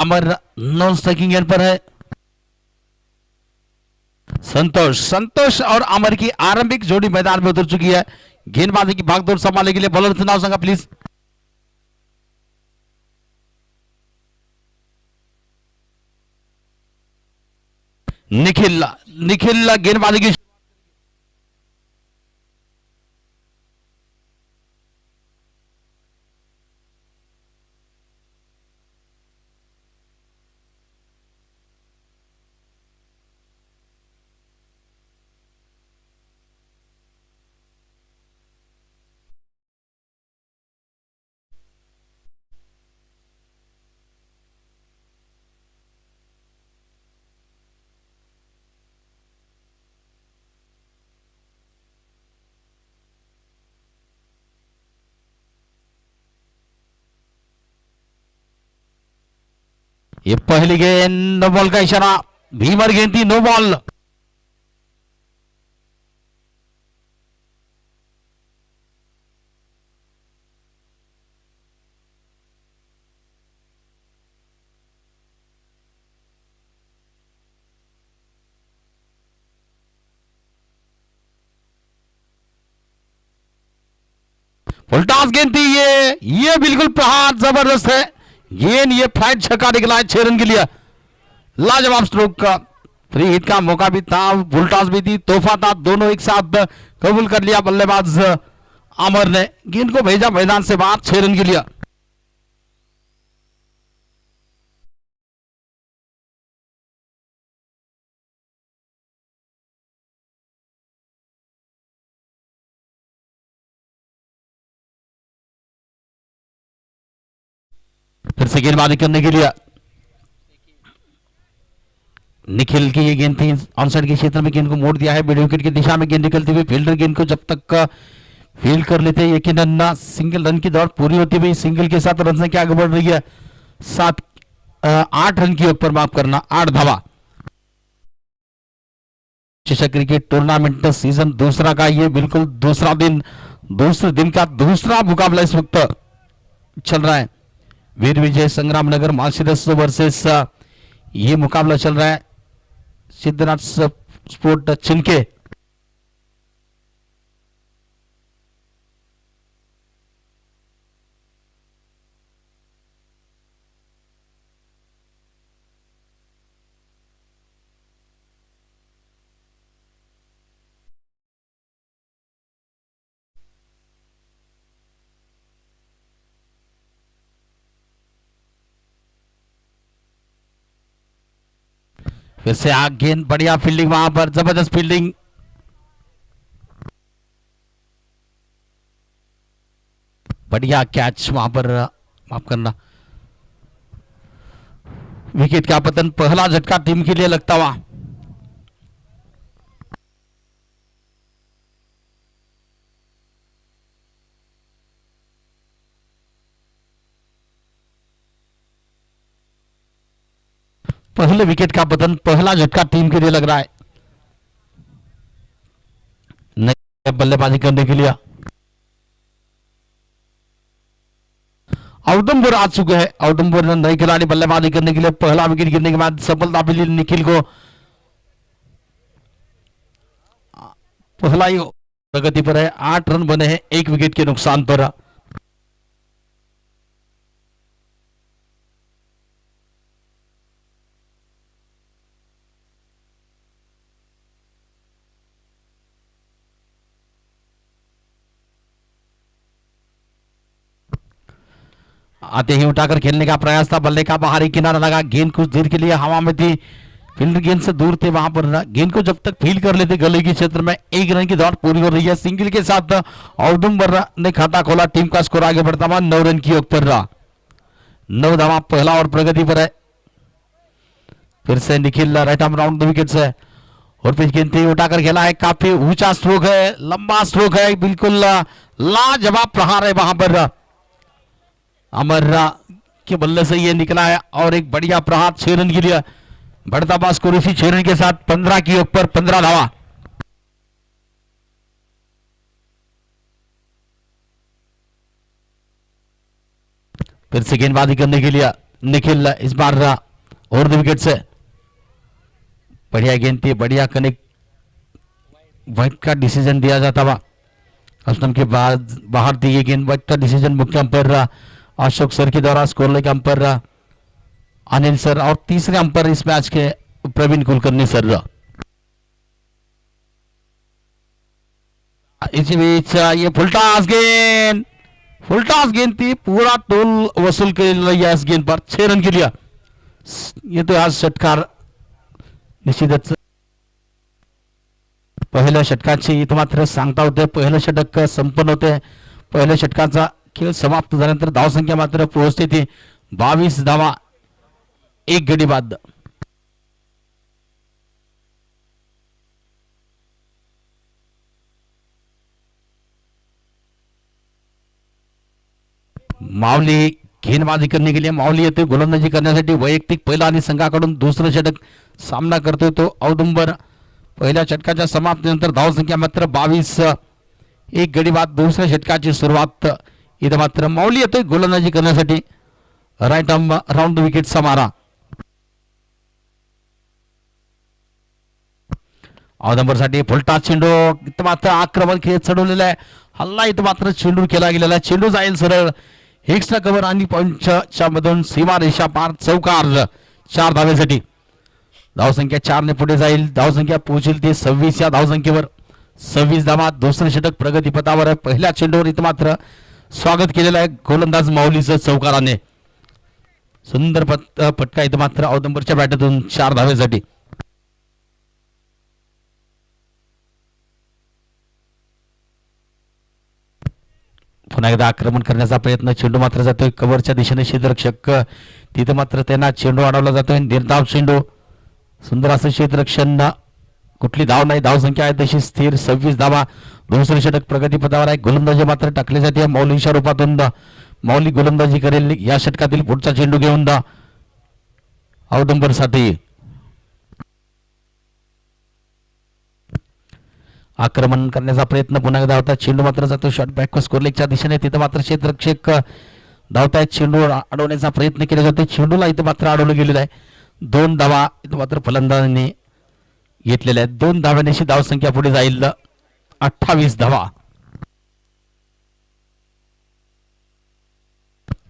Amar non striking and पर है। संतोष और अमर की आरंभिक जोड़ी मैदान में उतर चुकी है। गेंदबाजी की भागदौड़ संभालने के लिए बॉलर चुनाव संघा प्लीज। निखिल गेंदबाजी की ये पहली गेंद नो बॉल का इशारा। भीमर गेंद थी, नो बॉल। फुलटॉस गेंद थी, ये बिल्कुल प्रहार जबरदस्त है। गेंद ये फ्लाइट छक्का निकला है 6 रन के लिए। लाजवाब स्ट्रोक का फ्री हिट का मौका भी था, फुलटॉस भी थी, तोहफा था, दोनों एक साथ कबूल कर लिया बल्लेबाज अमर ने। गेंद को भेजा मैदान से बाहर 6 रन के लिए। फिर से गेंदबाजी करने के लिए निखिल की ये गेंद थी, ऑनसाइड के क्षेत्र में गेंद को मोड़ दिया है मिड विकेट की दिशा में। गेंद निकलती हुई फील्डर गेंद को जब तक फील्ड कर लेते हैं यकीनन सिंगल रन की दौड़ पूरी होती हुई सिंगल के साथ रन संख्या आगे बढ़ रही है। 8 रन की ऊपर माफ करना 8 धावा। क्रिकेट टूर्नामेंट सीजन दूसरा का ये बिल्कुल दूसरे दिन का दूसरा मुकाबला इस वक्त चल रहा है। वीर विजय संग्राम नगर मार्सिडस वर्सेस ये मुकाबला चल रहा है सिद्धनाथ स्पोर्ट चिनके। फिर से आग गेंद, बढ़िया फील्डिंग वहां पर, जबरदस्त फील्डिंग। बढ़िया कैच वहां पर, माफ करना विकेट का पतन। पहला झटका टीम के लिए लगता हुआ। पहले विकेट का पतन, पहला झटका टीम के लिए लग रहा है। नई बल्लेबाजी करने के लिए औदुंबर आ चुके हैं। औदुंबर नए खिलाड़ी बल्लेबाजी करने के लिए पहला विकेट गिरने के बाद सफलता मिली निखिल को। पहला ही प्रगति पर है, 8 रन बने हैं 1 विकेट के नुकसान पर। आते ही उठाकर खेलने का प्रयास था, बल्ले का बाहरी किनारा लगा, गेंद कुछ देर के लिए हवा में थी, फील्डर गेंद से दूर थे, वहां पर गेंद को जब तक फील कर लेते गले के क्षेत्र में 1 रन की दौड़ पूरी हो रही है। सिंगल के साथ औदुंबर ने खाता खोला, टीम का स्कोर आगे बढ़ता हुआ 9 रन की ओर पर रहा। 9 धावा, पहला और प्रगति पर है। फिर से Nikhil right arm round wicket से और पिच गेंद थी, उठाकर खेला है, काफी ऊंचा स्ट्रोक है, लंबा स्ट्रोक है, बिल्कुल लाजवाब प्रहार है वहां पर। अमर के बल्ले से ये निकला है और एक बढ़िया प्रहार 6 रन के लिए बढ़ता हुआ स्कोर इसी 6 रन के साथ 15 की ऊपर 15 धावा। फिर से गेंदबाजी करने के लिए निखिल इस बार और द विकेट से बढ़िया गेंद थी, बढ़िया कनेक्ट, वाइट का डिसीजन दिया जाता हुआ अस्टम के बाद बाहर थी ये गेंद। वाइट का डिसीजन मुख्य अंपायर अशोक सर के द्वारा, स्कोर लेके अंपायर अनिल सर और तीसरे अंपायर इस मैच के प्रवीण कुलकर्णी सर। इसी बीच ये फुलटास गेंद थी, पूरा टोल वसूल कर लिया इस गेंद पर, 6 रन के लिया। ये तो आज षटकार निश्चितच पहिल्या षटकाची इथं मात्र सांगता होते, पहिलं षटक संपन्न होते, पहिल्या षटकाचा खेळ समाप्त झाल्यानंतर धावसंख्या मात्र पोहोचते ती 22 धावा, 1 गडी बाद। माऊली गेंदबाजी करने के लिए, माऊली येते गोलंदाजी करण्यासाठी, वैयक्तिक पहिला आणि संघाकडून दुसरं षटक सामना करतोय तो औदुंबर। पहिल्या षटकाच्या समाप्तीनंतर धावसंख्या मात्र 22, 1 गडी बाद। दुसऱ्या षटकाची सुरुवात इथं मात्र माऊली येतोय गोलंदाजी करण्यासाठी, राईट आर्म राऊंड विकेटचा मारा। औदुंबरसाठी फुलटा चेंडू, इथं मात्र आक्रमण खेळ चढवलेला आहे, हल्ला इथं मात्र चेंडू केला गेलेला आहे, चेंडू जाईल सरळ एक्स्ट्रा कव्हर आणि पॉइंटच्या मधून सीमा रेषा पार, चौकार 4 धावेसाठी। धावसंख्या 4 ने पुढे जाईल, धावसंख्या पोहोचेल ती 26 या धावसंख्येवर, 26 धावा। दुसरे षटक प्रगतीपथावर आहे, पहिल्या चेंडूवर इथं मात्र स्वागत केलेलं आहे गोलंदाज माऊलीचं चौकाराने, सुंदर फटका इथं मात्र औदुंबरच्या बॅटतून 4 धावेसाठी। पुन्हा एकदा आक्रमण करण्याचा प्रयत्न, चेंडू मात्र जातोय कव्हरच्या दिशेने, क्षेत्ररक्षक तिथं मात्र त्यांना चेंडू अडवला जातोय, निर्धाव चेंडू, सुंदर असं क्षेत्ररक्षण, कुठली धाव नाही, धावसंख्या आहे तशी स्थिर 26 धावा। दुसरे षटक प्रगतीपथावर आहे, गोलंदाजी मात्र टाकली जाते माऊलीच्या रूपातून, माऊली गोलंदाजी करेल या षटकातील पुढचा चेंडू घेऊन औदुंबरसाठी। आक्रमण करण्याचा प्रयत्न पुन्हा एकदा होता, चेंडू मात्र जातो शॉर्ट बॅक स्कोर लेगच्या दिशेने, तिथं मात्र क्षेत्ररक्षक धावतायत, चेंडू अडवण्याचा प्रयत्न केला जातो, चेंडूला इथं मात्र अडवलं गेलेलं आहे। 2 धावा इथं मात्र फलंदाजांनी घेतलेल्या आहेत, 2 धाव्यांची धावसंख्या पुढे जाईल 28 धावा।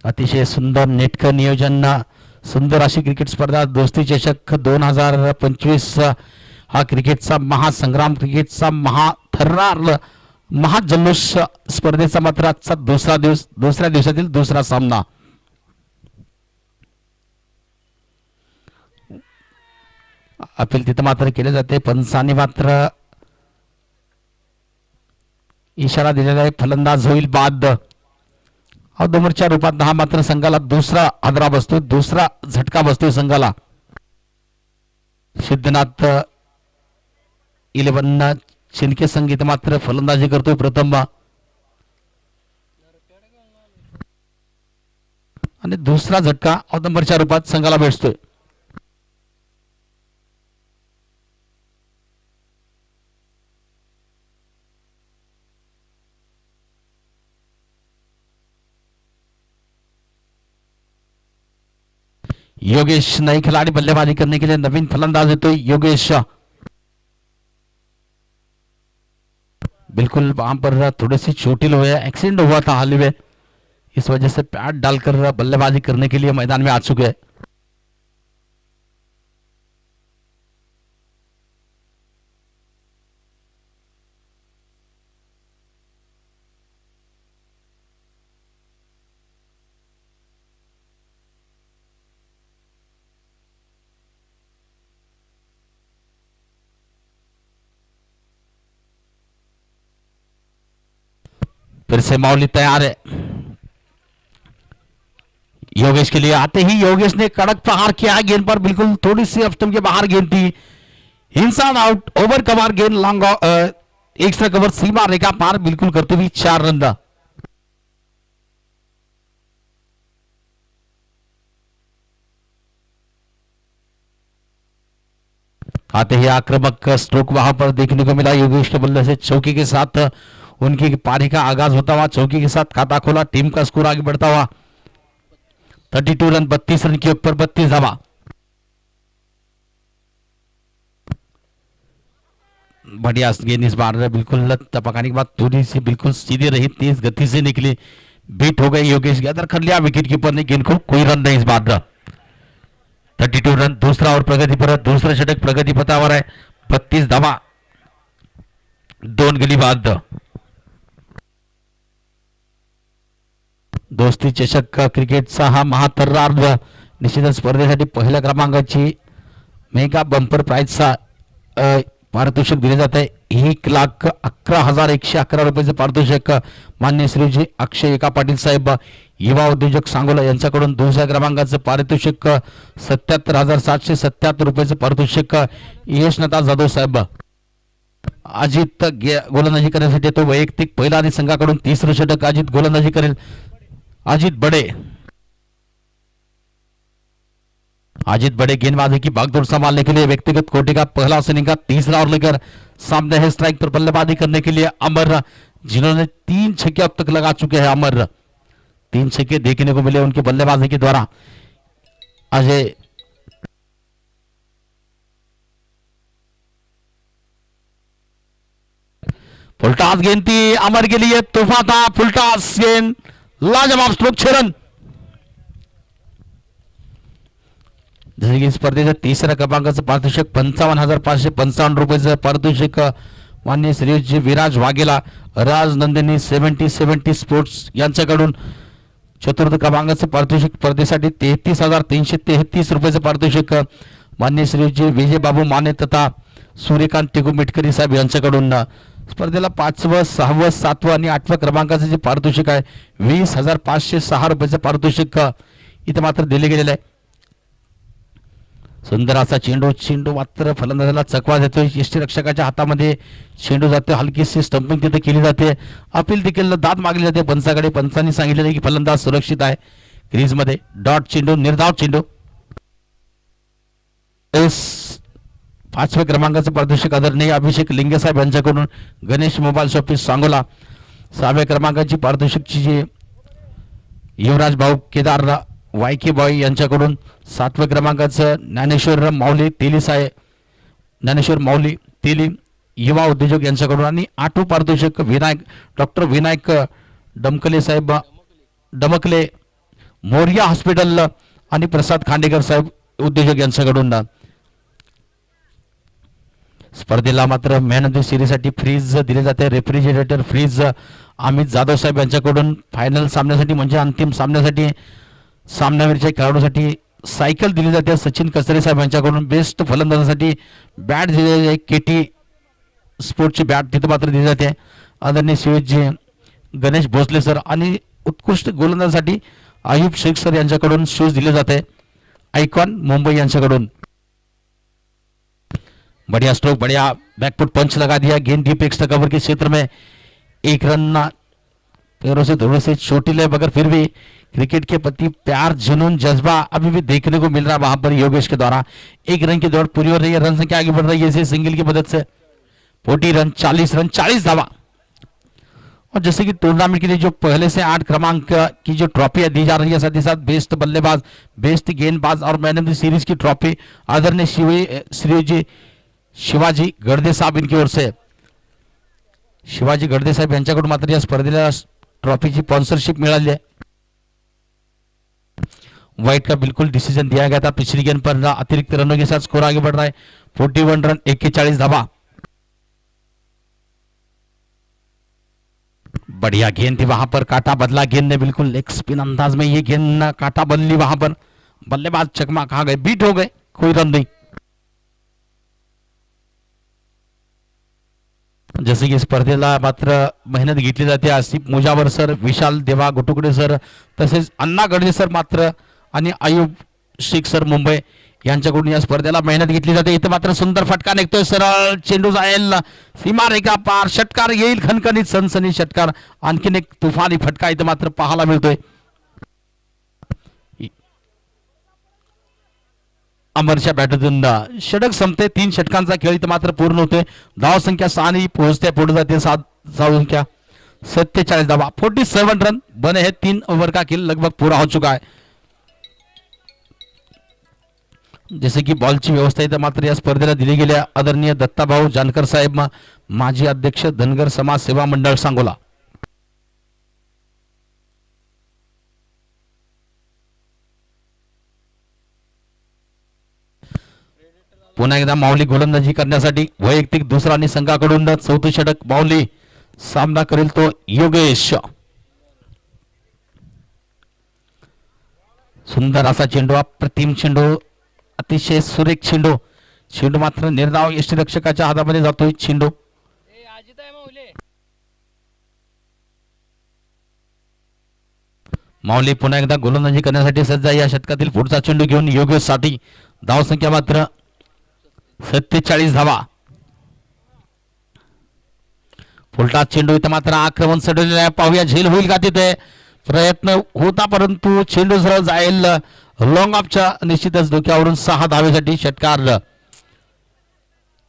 अतिशय सुंदर नेटकं नियोजन, सुंदर अशी क्रिकेट स्पर्धा, दोस्ती चषक 2025 हा क्रिकेटचा महासंग्राम, क्रिकेटचा महाथर्रार, महाजल्लोष स्पर्धेचा मात्र आजचा दुसरा दिवस, दुसऱ्या दिवसातील दुसरा सामना। अपील तिथं मात्र केले जाते, पंचांनी मात्र इशारा दिलेला आहे, फलंदाज होईल बाद। औदुंबरच्या रूपात हा मात्र संघाला दुसरा आदरा बसतोय, दुसरा झटका बसतोय संघाला। सिद्धनाथ 11 शिंदे संगीत मात्र फलंदाजी करतोय प्रथम, आणि दुसरा झटका औदुंबरच्या रूपात संघाला भेटतोय। योगेश नई खिलाड़ी बल्लेबाजी करने के लिए, नवीन फलंदाज है तो योगेश, बिल्कुल वहां पर थोड़े से चोटिल हुए, एक्सीडेंट हुआ था हाल ही में, इस वजह से पैड डालकर बल्लेबाजी करने के लिए मैदान में आ चुके हैं। फिर से माऊली तैयार है, योगेश के लिए आते ही योगेश ने कड़क प्रहार किया है गेंद पर, बिल्कुल थोड़ी सी स्टंप के बाहर गेंद थी, इंसान आउट, ओवर कवर गेंद, लॉन्ग एक्स्ट्रा कवर, सीमा रेखा पार बिल्कुल करते हुए 4 रन। आते ही आक्रामक स्ट्रोक वहां पर देखने को मिला, योगेश के बल्ले से चौकी के साथ उनकी पारी का आगाज होता हुआ, चौकी के साथ खाता खोला, टीम का स्कोर आगे बढ़ता हुआ 32 रन 32 रन के ऊपर 32 धावा। बढ़िया गेंद इस बार बिल्कुल टपकाने के बाद थोड़ी सी बिल्कुल सीधी रही, तेज गति से निकली, बीट हो गई योगेश के अंदर कर लिया विकेट कीपर ने गेंद को, कोई रन नहीं इस बार। 32 रन, दूसरा और प्रगति पर, दूसरा षटक प्रगति पथावर आहे, 32 धावा 2 गडी बाद। दोस्ती चषक क्रिकेटचा हा महातर्रार्ध निश्चितच स्पर्धेसाठी पहिल्या क्रमांकाची मेगा बंपर प्राइजचा पारितोषिक दिले जात आहे। 1,11,111 रुपयाचे पारितोषिक मान्य श्रीजी अक्षय एका पाटील साहेब युवा उद्योजक सांगोला यांच्याकडून। दुसऱ्या क्रमांकाचं पारितोषिक 77,777 रुपयाचं पारितोषिक यशनता जाधव साहेब। अजित गोलंदाजी करण्यासाठी तो वैयक्तिक पहिला आणि संघाकडून तिसरं षटक अजित गोलंदाजी करेल। अजित बड़े गेंदबाजी की भागदौड़ संभालने के लिए व्यक्तिगत कोटि का पहला ओपनिंग का तीसरा और लेकर सामने है स्ट्राइक पर बल्लेबाजी करने के लिए अमर, जिन्होंने 3 छक्के अब तक लगा चुके हैं। अमर 3 छक्के देखने को मिले उनके बल्लेबाजी के द्वारा। अजय फुलटास गेंद थी अमर के लिए, तूफान था, फुलटास गेंद, लाजवाब स्ट्रोक, 6 रन। जसे की स्पर्धेच्या तिसऱ्या क्रमांकाचं पारितोषिक 55,555 रुपयाचं पारितोषिक मान्य श्री विराज वाघेला राजनंदिनी 70 स्पोर्ट्स यांच्याकडून। चतुर्थ क्रमांकाचं पारितोषिक स्पर्धेसाठी 33,333 रुपयाचं पारितोषिक मान्य श्री विजय बाबू माने तथा सूर्यकांत टिकू मिटकरी साहेब यांच्याकडून। स्पर्धेला 5वं 6वं 7वं आणि 8व्या क्रमांकाचं जे पारितोषिक आहे 20,506 रुपयाचं पारितोषिक इथे मात्र दिले गेलेलं आहे। सुंदर असा चेंडू मात्र फलंदाजाला चकवा देतोय, यष्टीरक्षकाच्या हातामध्ये चेंडू जातो, हलकीशी स्टंपिंग तिथे केली जाते, अपील देखील दाद मागली जाते पंचाकडे। पंचांनी सांगितले की फलंदाज सुरक्षित आहे क्रीज मध्ये। डॉट चेंडू, निर्धाव चेंडू। 5व्या क्रमांकाचं पारितोषिक आदरणीय अभिषेक लिंगे साहेब यांच्याकडून गणेश मोबाईल शॉपीस सांगोला। 6व्या क्रमांकाची पारितोषिकची जी युवराज भाऊ केदार वायके बॉय यांच्याकडून। 7व्या क्रमांकाचं ज्ञानेश्वर माऊली तेली युवा उद्योजक यांच्याकडून। आणि 8वं पारितोषिक डॉक्टर विनायक डमकले साहेब डमकले मोरिया हॉस्पिटल आणि प्रसाद खांडेकर साहेब उद्योजक यांच्याकडून। स्पर्धेला मात्र मॅन ऑफ द सिरीजसाठी फ्रीज दिले जाते, रेफ्रिजरेटर फ्रीज अमित जाधव साहेब यांच्याकडून। फायनल सामन्यासाठी म्हणजे अंतिम सामन्यासाठी सामन्यावरच्या खेळाडूसाठी सायकल दिली जाते सचिन कसरे साहेब यांच्याकडून। बेस्ट फलंदाजासाठी बॅट दिली जाते, केटी स्पोर्टची बॅट तिथे मात्र दिली जाते आदरणीय शिवजी गणेश भोसले सर। आणि उत्कृष्ट गोलंदाजासाठी आयुब शेख सर यांच्याकडून शूज दिले जाते आयकॉन मुंबई यांच्याकडून। बढ़िया स्ट्रोक, बढ़िया बैकफुट पंच लगा दिया, गेंद डीप एक्स्ट्रा कवर के क्षेत्र में 1 रन पैरों से थोड़े से चोटिल है, मगर फिर भी क्रिकेट के प्रति प्यार जुनून जज्बा अभी भी देखने को मिल रहा है वहां पर योगेश के द्वारा। 1 रन की दौड़ पूरी हो रही है, रन संख्या आगे बढ़ रही है इसे सिंगल की मदद से। 40 रन 40 धावा। और जैसे कि टूर्नामेंट के लिए जो पहले से 8 क्रमांक की जो ट्रॉफी दी जा रही है, साथ ही साथ बेस्ट बल्लेबाज, बेस्ट गेंदबाज और मैन ऑफ द सीरीज की ट्रॉफी आदरणीय श्री शिवाजी गडदे साहब इनकी ओर से। शिवाजी गडदे साहेब यांच्याकडून मात्र या स्पर्धेला ट्रॉफीची स्पॉन्सरशिप मिळाली है। व्हाइट का बिल्कुल डिसीजन दिया गया था पिछली गेंद पर, अतिरिक्त रनों के साथ स्कोर आगे बढ़ रहा है। 41 रन 41 धावा। बढ़िया गेंद थी वहां पर, काटा बदला गेंद ने, बिल्कुल लेग स्पिन अंदाज में ये गेंद काटा बदली वहां पर, बल्लेबाज चकमा खा गए, बीट हो गए, कोई रन नहीं। जसे की स्पर्धेला मात्र मेहनत घेतली जाते आसिफ मुजावर सर, विशाल देवा गुटुकडे सर, तसेच अण्णा गडजे सर मात्र आणि आयुब शेख सर मुंबई यांच्याकडून या स्पर्धेला मेहनत घेतली जाते। इथे मात्र सुंदर फटका निघतोय, सरळ चेंडू जाईल सीमा रेखा पार, षटकार येईल, खणखणीत सनसनी षटकार, आणखीन एक तुफानी फटका इथे मात्र पाहायला मिळतोय। अमरच्या बॅटमधून षटक संपते, 3 षटकांचा खेळ इथे मात्र पूर्ण होतोय। धाव संख्या 6 पोहोचते, पुढे जाते 7 धाव संख्या 47 धावा। 47 रन बने हैं, 3 ओवर का खेल लगभग पूरा हो चुका है। जसे की बॉलची व्यवस्था इथं मात्र या स्पर्धेला दिली गेल्या आदरणीय दत्ताभाऊ जानकर साहेब माजी अध्यक्ष धनगर समाज सेवा मंडळ सांगोला. पुन्हा एकदा माऊली गोलंदाजी करण्यासाठी वैयक्तिक दुसरा आणि संघाकडून चौथे षटक. माऊली सामना करेल तो योगेश. सुंदर असा चेंडू, अप्रतिम चेंडू, अतिशय सुरेख चेंडू. चेंडू मात्र निर्धाव यष्टीरक्षकाच्या हातामध्ये जातोय चेंडू. माऊली पुन्हा एकदा गोलंदाजी करण्यासाठी सज्ज आहे. या षटकातील पुढचा चेंडू घेऊन योगेश साठी. धाव संख्या मात्र 47 धावा. फुलटा चेंडू इथं मात्र आक्रमण चढवलेलं आहे. पाहूया झेल होईल का तिथे. प्रयत्न होता परंतु चेंडू सरळ जाईल लॉंग ऑफच्या निश्चितच डोक्यावरून 6 धावेसाठी षटकार.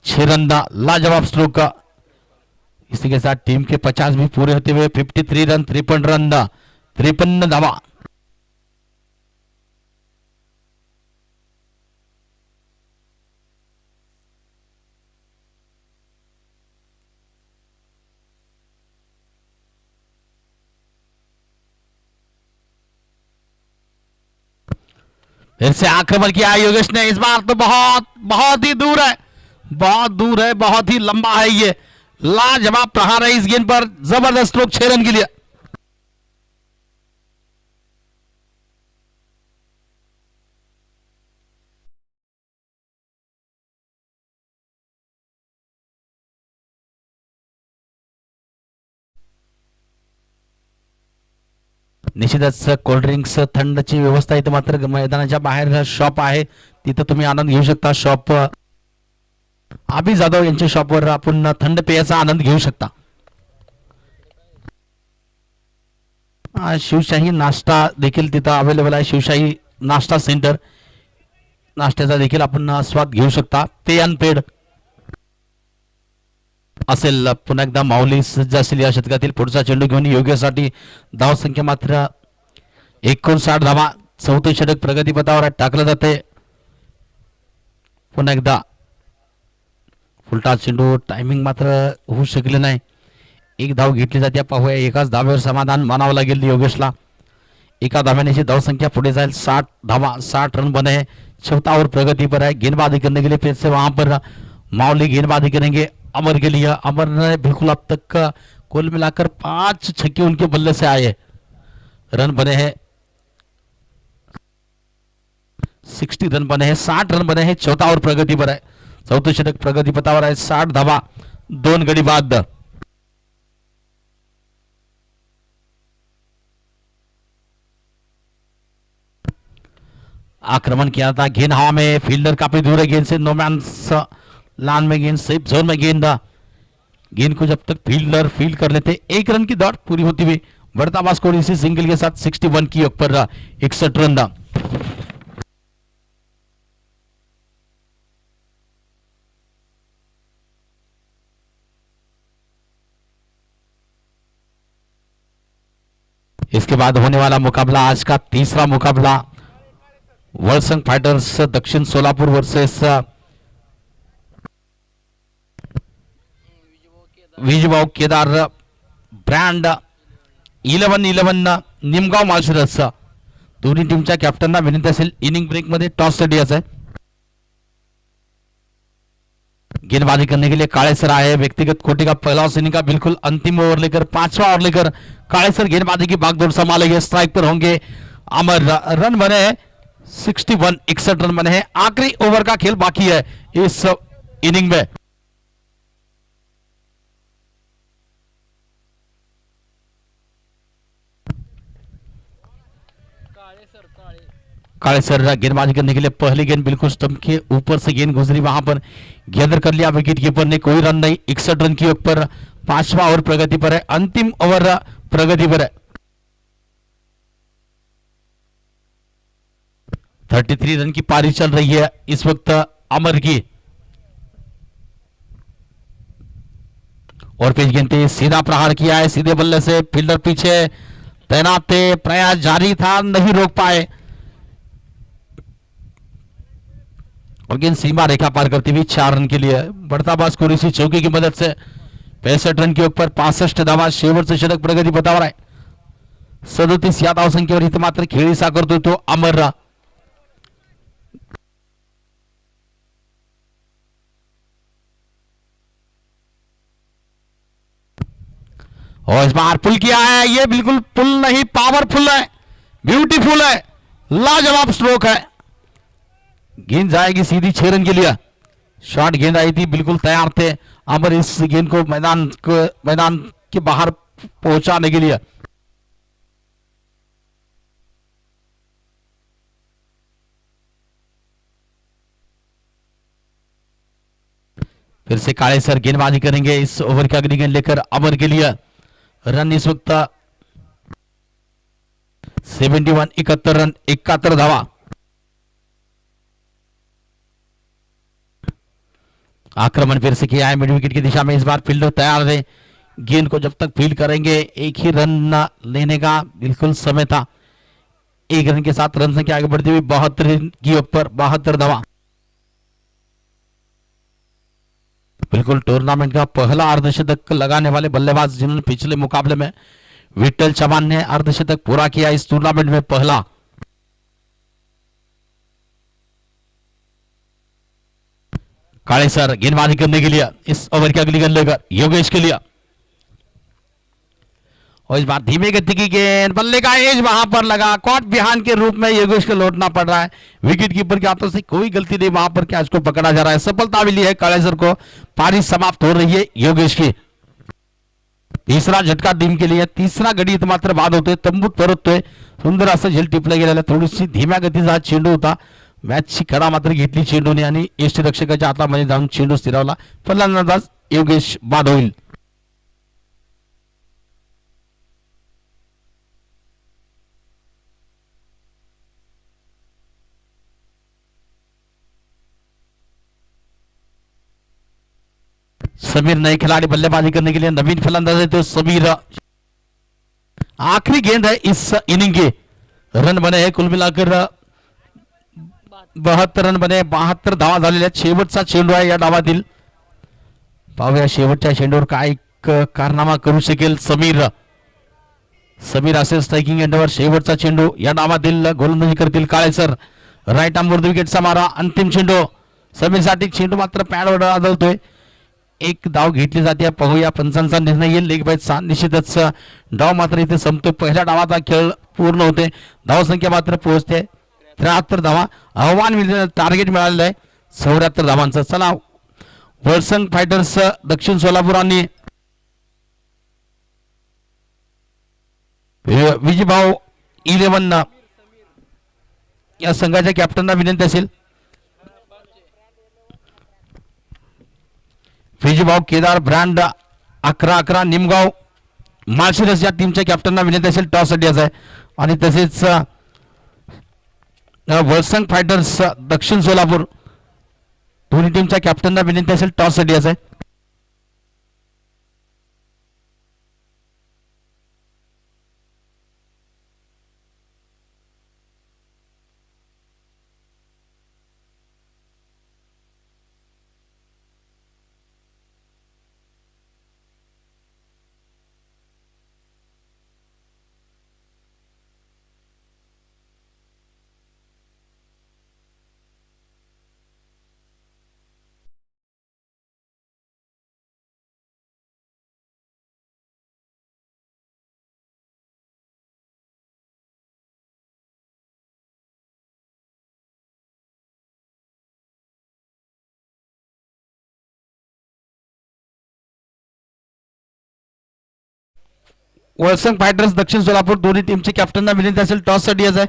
छिरंदा लाजवाब स्ट्रोक. इसी के साथ टीम के 50 भी पूरे होते हुए 53 रन 53 रन 53 धावा. फिर से आक्रमण किया योगेश ने. इस बार तो बहुत बहुत ही दूर है, बहुत दूर है, बहुत ही लंबा है. ये लाजवाब प्रहार है इस गेंद पर. जबरदस्त स्ट्रोक 6 रन के लिए. निश्चितच कोल्ड्रिंक्स थंडची व्यवस्था इथे मात्र मैदानाच्या बाहेर शॉप आहे, तिथे तुम्ही आनंद घेऊ शकता. शॉप आबी जाधव यांच्या शॉपवर आपण थंड पेयाचा आनंद घेऊ शकता. शिवशाही नाश्ता देखील तिथं अवेलेबल आहे. शिवशाही नाश्ता सेंटर. नाश्त्याचा देखील आपण स्वाद घेऊ शकता. पे अँड पेड असेल. पुन्हा एकदा माऊली सज्ज असेल या षटकातील पुढचा चेंडू घेऊन योग्यसाठी. धाव संख्या मात्र 59 धावा. चौथे षटक प्रगतीपथावर टाकलं जाते. पुन्हा एकदा फुलटा चेंडू. टायमिंग मात्र होऊ शकले नाही. एक धाव घेतली जाते. पाहूया एकाच धाव्यावर समाधान मानावं लागेल योगेशला. एका धाव्याने धाव संख्या पुढे जाईल. 60 धावा 60 रन बने. चौथा ओवर प्रगति पर है. गेंदबाजी करने के लिए फिर से वहां पर माऊली गेंदबाजी करेंगे. अमर के लिए. अमर ने बिल्कुल अब तक कुल मिलाकर 5 छक्के उनके बल्ले से आए. रन बने हैं 60 रन बने हैं. 60 रन बने हैं. चौथा ओवर प्रगति पर है. चौथे षटक प्रगती पथावर आहे. 60 धावा 2 गडी बाद. आक्रमण किया था. गेंद हवा में. फील्डर काफी दूर है गेंद से. नो मैंस लान में गेंद. सेफ जोन में गेंद. गेंद को जब तक फील्डर फील्ड कर लेते 1 रन की दौड़ पूरी होती हुई बढ़ता हुआ स्कोर इसी सिंगल के साथ 61 की ऊपर 61 रन. इसके बाद होने वाला मुकाबला आज का तीसरा मुकाबला वर्ल्ड फाइटर्स दक्षिण सोलापुर वर्सेस विजयभाऊ केदार ब्रँड 11-11 निमगाव माळशिरस. दोन्ही टीमच्या कॅप्टनना विनंती असेल इनिंग ब्रेक मध्ये टॉस साठी आहे. गेंदबाजी करने के लिए काळे सर आए. व्यक्तिगत कोटि का पहला इनिंग का बिल्कुल अंतिम ओवर लेकर 5वां ओवर लेकर काळे सर गेंदबाजी की भागदौड़ संभालेंगे. स्ट्राइक पर होंगे अमर. रन बने हैं 61 61 रन बने हैं. आखिरी ओवर का खेल बाकी है इस इनिंग में. काले सर गेंदबाजी करने के लिए पहली गेंद बिल्कुल स्टंप के ऊपर से गेंद गुजरी. वहां पर गेंदर कर लिया विकेट कीपर ने. कोई रन नहीं. 61 रन की ऊपर 5वां ओवर प्रगति पर है. अंतिम ओवर प्रगति पर है. 33 रन की पारी चल रही है इस वक्त अमर की. और पेज गेंद पे सीधा प्रहार किया है सीधे बल्ले से. फील्डर पीछे तैनात थे. प्रयास जारी था, नहीं रोक पाए. और गेंद सीमा रेखा पार करती हुई 4 रन के लिए बढ़ता हुआ स्कोर इसी चौके की मदद से 65 रन के ऊपर 65 धावा शेवटचं षटक प्रगती पथावर आहे. 37 या धावसंख्येवर इथे मात्र खेळीसा करतोय तो अमररा. और इस बार पुल किया है, ये बिल्कुल पुल नहीं पावरफुल है, ब्यूटीफुल है, लाजवाब स्ट्रोक है. गेंद जाएगी सीधी 6 रन के लिए. शॉट गेंद आई थी, बिल्कुल तैयार थे अमर इस गेंद को मैदान के बाहर पहुंचाने के लिए. फिर से काले सर गेंदबाजी करेंगे इस ओवर की अगली गेंद लेकर अमर के लिए. रन इस वक्त 71 71 रन 71 धावा. आक्रमण फिर से किया है मिड विकेट की दिशा में. इस बार फील्डर तैयार है, गेंद को जब तक फील्ड करेंगे एक ही रन लेने का बिल्कुल समय था. 1 रन के साथ रन संख्या आगे बढ़ती हुई 72 की ऊपर 72 धावा. बिल्कुल टूर्नामेंट का पहला अर्धशतक लगाने वाले बल्लेबाज जिन्होंने पिछले मुकाबले में विट्ठल चौहान ने अर्धशतक पूरा किया, इस टूर्नामेंट में पहला. काले सर गेंदबाजी करने के लिए इस ओवर की अगली गेंद लेकर योगेश के लिए. और इस बार धीमे गति की गेंद, बल्ले का एज वहां पर लगा, कॉट बिहाइंड के रूप में योगेश को लौटना पड़ रहा है. विकेट कीपर के हाथों से कोई गलती नहीं, वहां पर कैच को पकड़ा जा रहा है. सफलता मिली है काले सर को. पारी समाप्त हो रही है योगेश की. तीसरा झटका टीम के लिए. तीसरा गडी मात्र बाद होतोय, तंबूत परततोय. सुंदर असं झेल टिपलं गेलेलं. थोडीशी धीम्या गतीचा चेंडू होता. मॅचची कडा मात्र घेतली चेंडूने आणि यष्टीरक्षकाच्या हातामध्ये जाऊन चेंडू स्थिरावला. फलंदाज योगेश बाद होईल. समीर नए खिलाड़ी बल्लेबाजी करने के लिए. नवीन फलंदाज है तो समीर. आखिरी गेंद है इस इनिंग के. रन बने हैं कुल मिलाकर 72 रन बने, 72 धावा झालेल्या. शेवटचा चेंडू आहे या डावातील. पाहूया शेवटच्या चेंडूवर काय कारनामा करू शकेल समीर. समीर असेल स्ट्रायकिंग एंडवर. शेवटचा चेंडू या डावातील गोलंदाजी करतील काळे सर. राईट आर्म वरती विकेटचा मारा. अंतिम चेंडू समीरसाठी. चेंडू मात्र पॅडवर आदळतोय. एक धाव घेतली जाते. पाहूया पंचांचा निर्णय येईल. लेग बायचा निश्चितच डाव मात्र इथे संपतोय. पहिल्या डावाचा खेळ पूर्ण होते. धाव संख्या मात्र पोहोचते 73 धावा. आव्हान मिळालेलं, टार्गेट मिळालेलं आहे 74 धावांचं. चला वर्संग फायटर्स दक्षिण सोलापूर आणि विजयभाऊ 11 या संघाच्या कॅप्टनना विनंती असेल. विजयभाऊ केदार ब्रँड 11-11 निमगाव माळशिरस या टीमच्या कॅप्टनना विनंती असेल टॉस साठी आहे. आणि तसेच वर्संग फायटर्स दक्षिण सोलापूर दोन्ही टीमच्या कॅप्टनना विनंती असेल टॉस साठी आहे. वर्संग फायटर्स दक्षिण सोलापूर दोन्ही टीमचे कॅप्टनना विनंती असेल टॉस साठी आहे.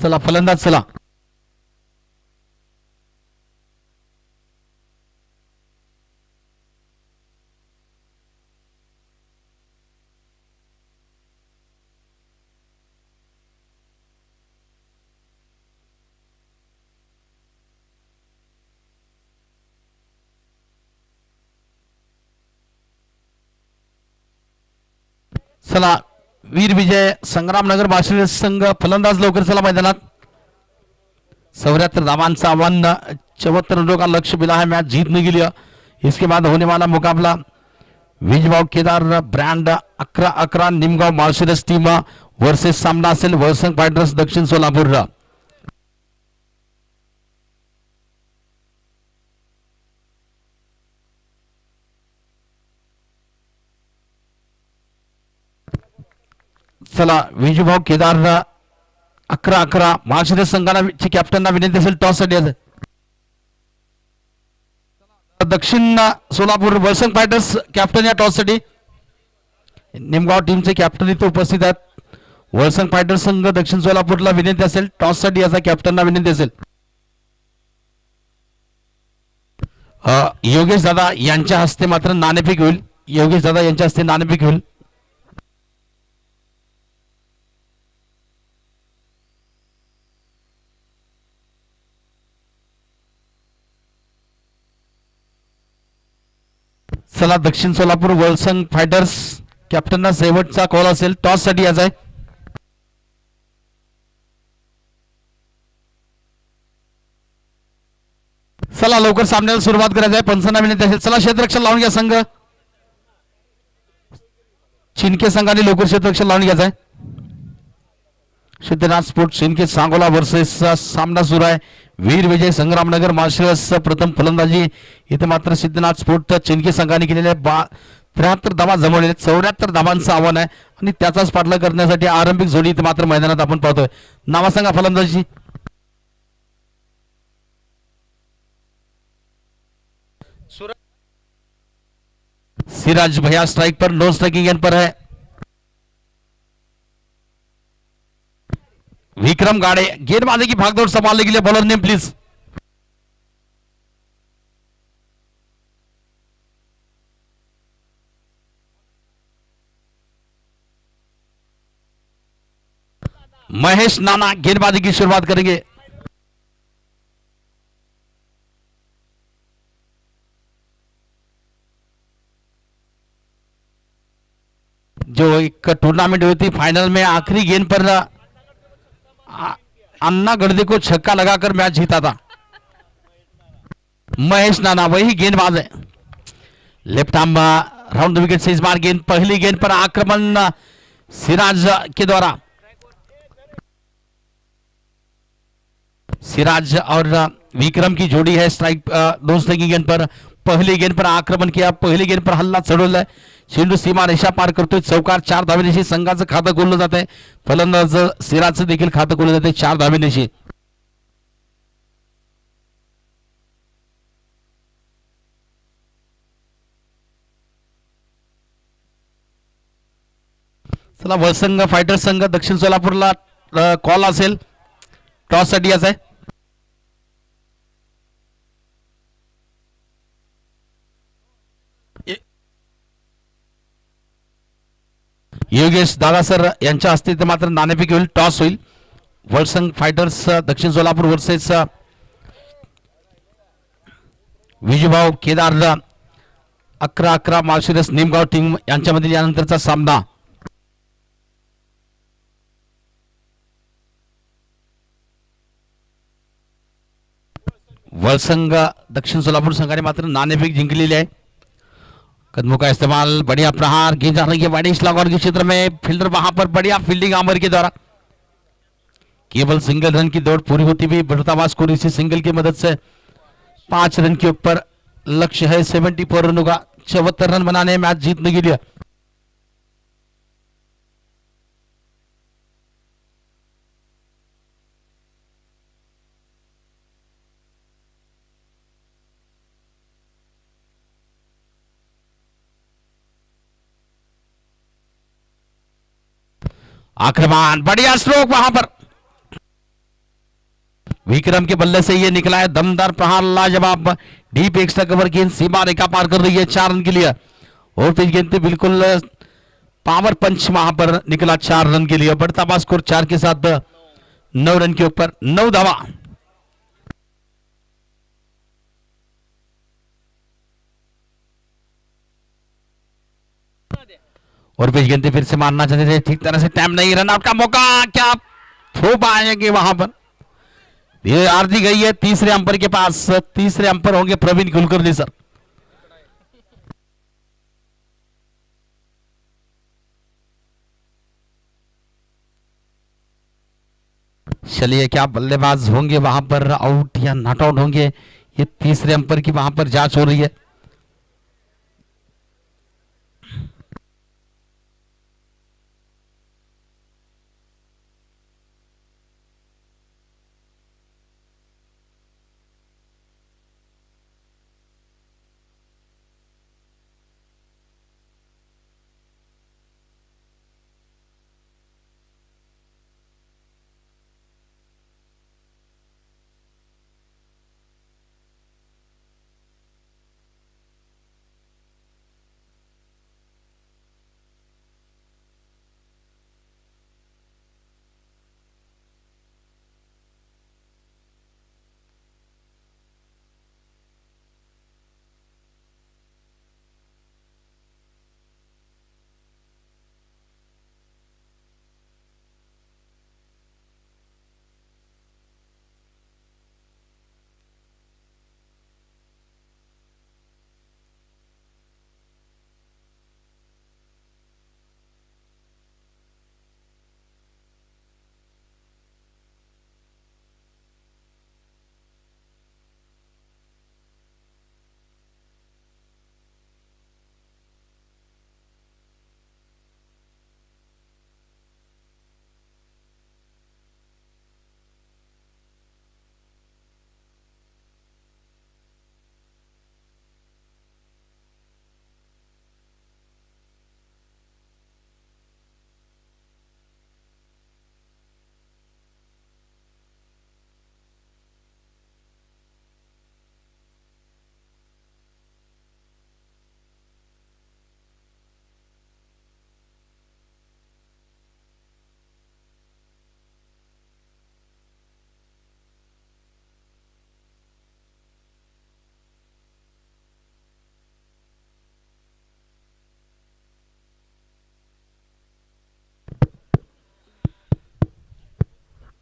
चला फलंदाज चला. चला वीर विजय संग्रामनगर माशिरस संघ फलंदाज लवकर चला मैदानात. 74 धावांचा आव्हान, 74 रनों का लक्ष्य मिला है, मैच जीतने के लिए. इसके बाद होने वाला मुकाबला विजभाव Kedar brand 11-11 Nimgaon Malshiras team versus सामना असेल वळसंग फायटर्स दक्षिण सोलापूर. चला विजूभाऊ केदार 11-11 माळशिरस संघाला कॅप्टनना विनंती असेल टॉस साठी. दक्षिण सोलापूर वळसंग फायटर्स कॅप्टन या टॉस साठी. निमगाव टीमचे कॅप्टन इथे उपस्थित आहेत. वळसंग फायटर्स संघ दक्षिण सोलापूरला विनंती असेल टॉस साठी, याचा कॅप्टनना विनंती असेल. योगेश दादा यांच्या हस्ते मात्र नाणेफेक होईल. योगेश दादा यांच्या हस्ते नाणेफेक होईल. चला दक्षिण सोलापूर वळसंग फायटर्स कॅप्टनना शेवटचा कॉल असेल टॉस साठी याचा आहे. चला लवकर सामन्याला सुरुवात करायची आहे. पंचांना विनंती असेल चला क्षेत्ररक्षण लावून घ्या संघ. चिनके संघाने लवकर क्षेत्ररक्षण लावून घ्यायचं आहे. सिद्धनाथ स्पोर्ट चिनके सांगोला वर्सेस सामना सुरू आहे. वीर विजय संग्रामनगर माळशिरस प्रथम फलंदाजी इथे मात्र सिद्धनाथ स्पोर्ट चिनके संघाने केलेले 73 धावा जमवलेले 74 धावांचं आव्हान आहे आणि त्याचाच पाठलाग करण्यासाठी आरंभिक जोडी इथे मात्र मैदानात आपण पाहतोय. नावा सांगा फलंदाजी. सिराज भैया स्ट्राइक पर, नो स्ट्राइकिंग एंड पर है. विक्रम गाड़े गेंदबाजी की भागदौड़ संभालने के लिए बॉलर नेम प्लीज. महेश नाना गेंदबाजी की शुरुआत करेंगे. जो एक टूर्नामेंट हुई थी फाइनल में आखिरी गेंद पर अन्ना गढ़दे को छक्का लगाकर मैच जीता था महेश नाना, वही गेंदबाज है. Left arm round the wicket से इस बार गेंद, पहली गेंद पर आक्रमण सिराज के द्वारा. सिराज और विक्रम की जोड़ी है. स्ट्राइक दोनों की गेंद पर पहली गेंद पर आक्रमण किया. पहिली गेंद पर हल्ला चढवलाय. चेंडू सीमा रेषा पार करतोय. चौकार 4 धावेनिशी संघाचं खातं खोललं जात आहे. फलंदाज सिराजचं देखील खातं खोललं जाते 4 धावेनिशी. चला वळसंग फायटर संघ दक्षिण सोलापूरला कॉल असेल टॉस साठी याचा आहे. योगेश दादा सर यांच्या हस्ते ते मात्र नाणेफेक होईल. टॉस होईल. वळसंग फायटर्स दक्षिण सोलापूर वर्सेस विजूभाऊ केदार 11-11 माळशिरस निमगाव टीम यांच्यामधील यानंतरचा सामना. वळसंग दक्षिण सोलापूर संघाने मात्र नाणेफेक जिंकलेली आहे. कदमों का इस्तेमाल, बढ़िया प्रहार, गेंद जा रही है वाइड स्लॉगर के क्षेत्र में. फील्डर वहां पर बढ़िया फील्डिंग आमर के द्वारा. केवल सिंगल रन की दौड़ पूरी होती हुई बढ़ता स्कोर इसी सिंगल की मदद से 5 रन के ऊपर लक्ष्य है 74 रनों का. 74 रन बनाने मैच जीतने के लिए. आक्रमण, बढ़िया स्ट्रोक वहां पर. विक्रम के बल्ले से ये निकला है दमदार प्रहार, लाजवाब डीप एक्स्ट्रा कवर गेंद सीमा रेखा पार कर रही है 4 रन के लिए। और पिच गेंद पे बिल्कुल पावर पंच वहां पर निकला 4 रन के लिए। बढ़ता हुआ स्कोर 4 के साथ 9 रन के ऊपर 9 धावा। और पिच गेंद फिर से मारना चाहते थे, ठीक तरह से टाइम नहीं, रन आउट का मौका, क्या थ्रो पाएंगे वहां पर, ये आरती गई है तीसरे अंपर के पास। तीसरे अंपर होंगे प्रवीण कुलकर्णी सर। चलिए क्या बल्लेबाज होंगे वहां पर आउट या नॉट आउट होंगे, ये तीसरे अंपर की वहां पर जांच हो रही है।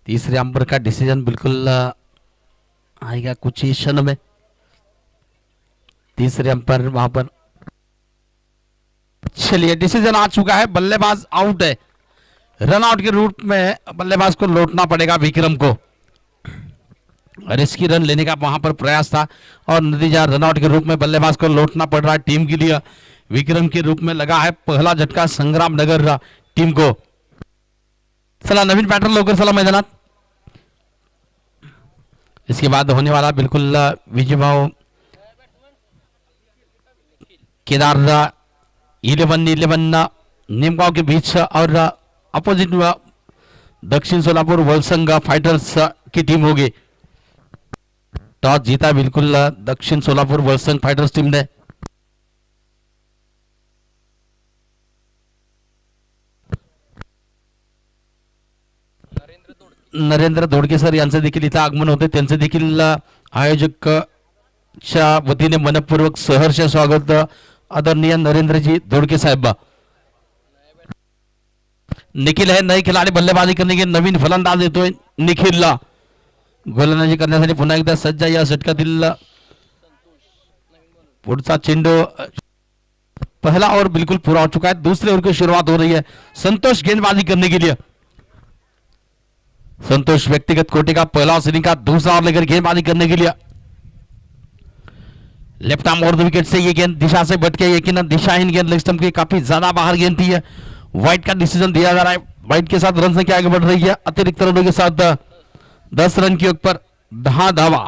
तीसरे अंपर का डिसीजन बिल्कुल आएगा कुछ ही क्षण में। तीसरे अंपर वहां पर, चलिए डिसीजन आ चुका है, बल्लेबाज आउट है। रन आउट के रूट में बल्लेबाज को लौटना पड़ेगा विक्रम को, और इसकी रन लेने का वहां पर प्रयास था और नतीजा रन आउट के रूप में बल्लेबाज को लौटना पड़ रहा है टीम के लिए। विक्रम के रूप में लगा है पहला झटका संग्राम नगर टीम को। चला नवीन पैटर्न लवकर चला मैदानात। इसके बाद होने वाला बिल्कुल विजय भाव केदार 11-11 नीमगांव के बीच और अपोजिट दक्षिण सोलापुर वलसंग फाइटर्स की टीम होगी। टॉस जीता बिल्कुल दक्षिण सोलापुर वलसंग फाइटर्स टीम ने। नरेंद्र दोडके सर यांचे देखील इथं आगमन होते, त्यांचे देखील आयोजकच्या वतीने मनपूर्वक सहर्ष स्वागत आदरणीय नरेंद्रजी दोडके साहेब। निखिल है नए खिलाड़ी बल्लेबाजी करने के, नवीन फलंदाज येतोय निखिलला, गोलंदाजी करण्यासाठी पुन्हा एकदा सज्ज या षटकातील पुढचा चेंडू पहला ओवर बिल्कुल पूरा हो चुका है, दूसरे ओवर की शुरुआत हो रही है। संतोष गेंदबाजी करने के लिए, संतोष व्यक्तिगत कोटि का पहला इनिंग का दूसरा ओवर लेकर गेंदबाजी करने के लिए। लेफ्ट आर्म और विकेट से ये गेंद दिशा से भटके, यकीनन दिशाहीन गेंद लेग स्टंप की काफी ज्यादा बाहर गेंद थी है। व्हाइट का डिसीजन दिया जा रहा है, व्हाइट के साथ रन संख्या आगे बढ़ रही है, अतिरिक्त रनों के साथ 10 रन के ऊपर 10 धावा।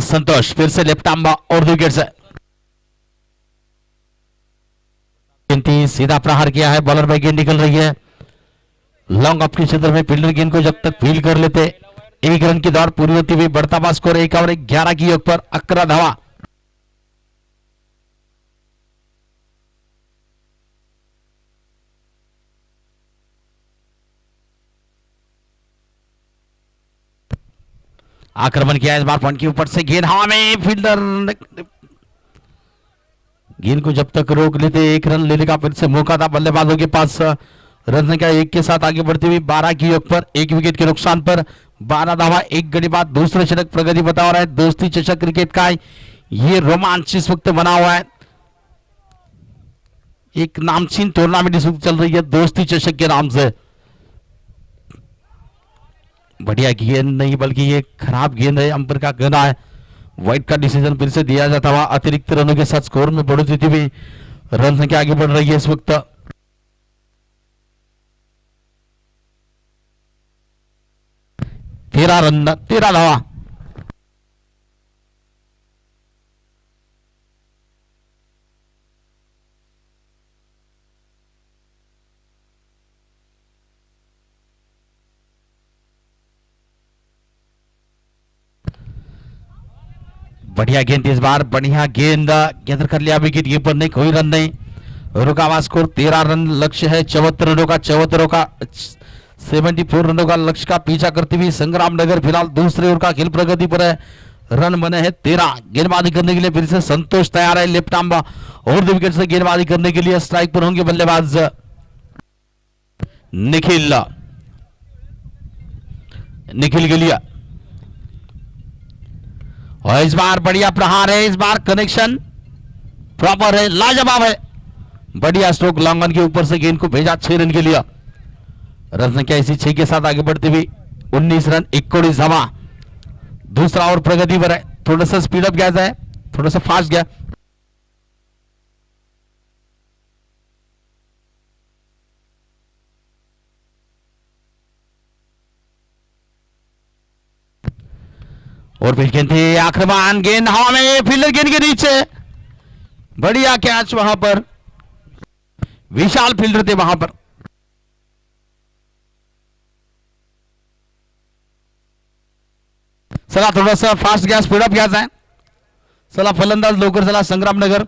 संतोष फिर से लेफ्ट आर्म और 2 विकेट से सीधा प्रहार किया है, बॉलर में गेंद निकल रही है लॉन्ग ऑफ के क्षेत्र में। फील्डर गेंद को जब तक फील्ड कर लेते 1 रन की दौड़ पूरी होती हुई बढ़ता हुआ स्कोर 1 ओवर 11 की योग पर 11 धावा। आक्रमण किया इस बार पॉइंट के ऊपर से, गेंद हवा में, फील्डर गेंद को जब तक रोक लेते 1 रन लेने का फिर से मौका था बल्लेबाजों के पास। रन संख्या 1 के साथ आगे बढ़ती हुई 12 की योग पर 1 विकेट के नुकसान पर 12 धावा 1 गेंदबाज दूसरे शतक प्रगति बता रहा है। दोस्ती चषक क्रिकेट का ये रोमांच इस वक्त बना हुआ है, एक नामचीन टूर्नामेंट इस वक्त चल रही है दोस्ती चषक के नाम से। बढ़िया गेंद नहीं बल्कि ये खराब गेंद है, अंपायर का कहना है वाइड का डिसीजन फिर से दिया जाता हुआ। अतिरिक्त रनों के साथ स्कोर में बढ़ोतरी हुई, रन संख्या आगे बढ़ रही है इस वक्त। तेरह रन 13 धावा। बढ़िया गेंद इस बार, बढ़िया गेंद गैदर कर लिया विकेट कीपर ने, कोई रन नहीं। रुका हुआ स्कोर 13 रन, लक्ष्य है 74 रनों का, 74 रनों का लक्ष्य का पीछा करती हुई संग्राम नगर फिलहाल दूसरे ओवर का खेल प्रगति पर है। रन बने हैं 13। गेंदबाजी करने के लिए फिर से संतोष तैयार है लेफ्ट आर्म और 2 विकेट से गेंदबाजी करने के लिए स्ट्राइक पर होंगे बल्लेबाज निखिल गेलिया। और इस बार बढ़िया प्रहार है, इस बार कनेक्शन प्रॉपर है, लाजवाब है। बढ़िया स्ट्रोक लॉन्ग ऑन के ऊपर से गेंद को भेजा 6 रन के लिए। रन संख्या इसी 6 के साथ आगे बढ़ती हुई 19 रन 19 धावा। दूसरा ओवर प्रगति पर है, थोड़ा सा स्पीड अप गया है, थोड़ा सा फास्ट गया। और फिर गेंद थी आक्रमण, गेंद हवा में, फील्डर गेंद के नीचे, बढ़िया कैच वहां पर, विशाल फील्डर थे वहां पर। चला थोड़ा सा फास्ट गया, स्पीड अप गया है, चला फलंदाज लवकर चला संग्राम नगर।